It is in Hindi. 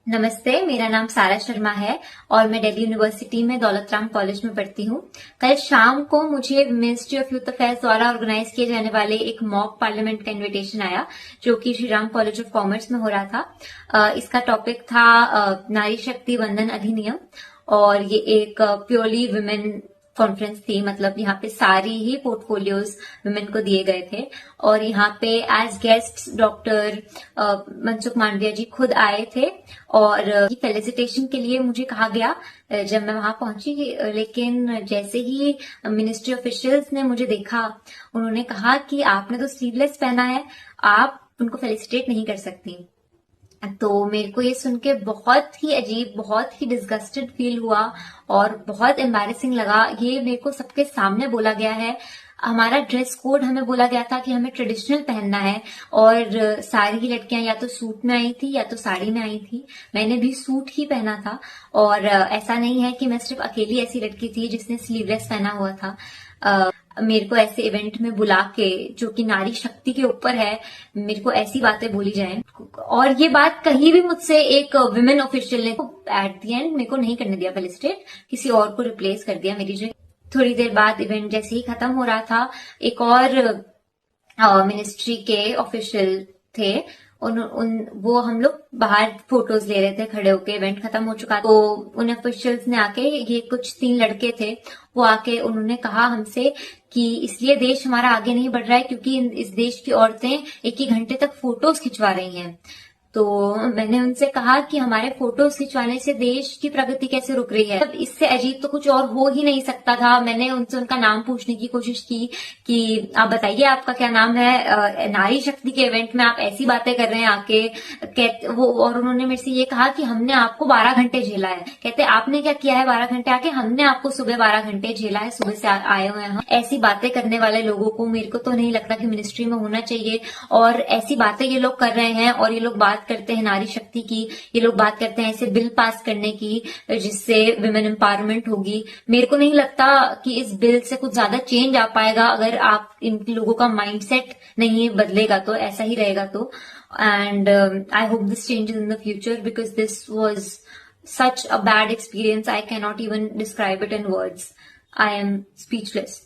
नमस्ते, मेरा नाम सारा शर्मा है और मैं दिल्ली यूनिवर्सिटी में दौलत राम कॉलेज में पढ़ती हूँ। कल शाम को मुझे मिनिस्ट्री ऑफ यूथ अफेयर्स द्वारा ऑर्गेनाइज किए जाने वाले एक मॉक पार्लियामेंट का इनविटेशन आया, जो कि Shri Ram college of commerce में हो रहा था। इसका टॉपिक था नारी शक्ति वंदन अधिनियम, और ये एक प्योरली वुमेन कॉन्फ्रेंस थी। मतलब यहाँ पे सारी ही पोर्टफोलियोज वुमेन को दिए गए थे, और यहाँ पे as guest doctor Mansukh Mandaviya ji खुद आए थे, और फेलिसिटेशन के लिए मुझे कहा गया जब मैं वहां पहुंची। लेकिन जैसे ही मिनिस्ट्री ऑफिशियल्स ने मुझे देखा, उन्होंने कहा कि आपने तो स्लीवलेस पहना है, आप उनको फेलिसिटेट नहीं कर सकती। तो मेरे को ये सुन के बहुत ही अजीब, बहुत ही डिस्गस्टेड फील हुआ और बहुत एम्बैरेसिंग लगा। ये मेरे को सबके सामने बोला गया है। हमारा ड्रेस कोड, हमें बोला गया था कि हमें ट्रेडिशनल पहनना है, और सारी ही लड़कियां या तो सूट में आई थी या तो साड़ी में आई थी। मैंने भी सूट ही पहना था, और ऐसा नहीं है कि मैं सिर्फ अकेली ऐसी लड़की थी जिसने स्लीवलेस पहना हुआ था। मेरे को ऐसे इवेंट में बुला के, जो कि नारी शक्ति के ऊपर है, मेरे को ऐसी बातें बोली जाएं, और ये बात कहीं भी मुझसे एक विमेन ऑफिशियल ने एट द एंड मेरे को नहीं करने दिया फेलिसिटेट, किसी और को रिप्लेस कर दिया मेरी जगह। थोड़ी देर बाद इवेंट जैसे ही खत्म हो रहा था, एक और मिनिस्ट्री के ऑफिशियल थे, वो हम लोग बाहर फोटोज ले रहे थे खड़े होके। इवेंट खत्म हो चुका, तो उन ऑफिशियल्स ने आके, ये कुछ 3 लड़के थे, वो आके उन्होंने कहा हमसे कि इसलिए देश हमारा आगे नहीं बढ़ रहा है क्योंकि इस देश की औरतें 1 घंटे तक फोटोज खिंचवा रही हैं। तो मैंने उनसे कहा कि हमारे फोटोज खिंचवाने से देश की प्रगति कैसे रुक रही है, इससे अजीब तो कुछ और हो ही नहीं सकता था। मैंने उनसे उनका नाम पूछने की कोशिश की कि आप बताइए आपका क्या नाम है, नारी शक्ति के इवेंट में आप ऐसी बातें कर रहे हैं आके। वो और उन्होंने मेरे से ये कहा कि हमने आपको 12 घंटे झेला है। कहते आपने क्या किया है 12 घंटे आके? हमने आपको सुबह 12 घंटे झेला है, सुबह से आए हुए हैं हम। ऐसी बातें करने वाले लोगों को मेरे को तो नहीं लगता कि मिनिस्ट्री में होना चाहिए। और ऐसी बातें ये लोग कर रहे हैं, और ये लोग बात करते हैं नारी शक्ति की, ये लोग बात करते हैं ऐसे बिल पास करने की जिससे विमेन एम्पावरमेंट होगी। मेरे को नहीं लगता कि इस बिल से कुछ ज्यादा चेंज आ पाएगा अगर आप इन लोगों का माइंडसेट नहीं बदलेगा, तो ऐसा ही रहेगा। तो and I hope this changes in the future, because this was such a bad experience. I cannot even describe it in words. I am speechless.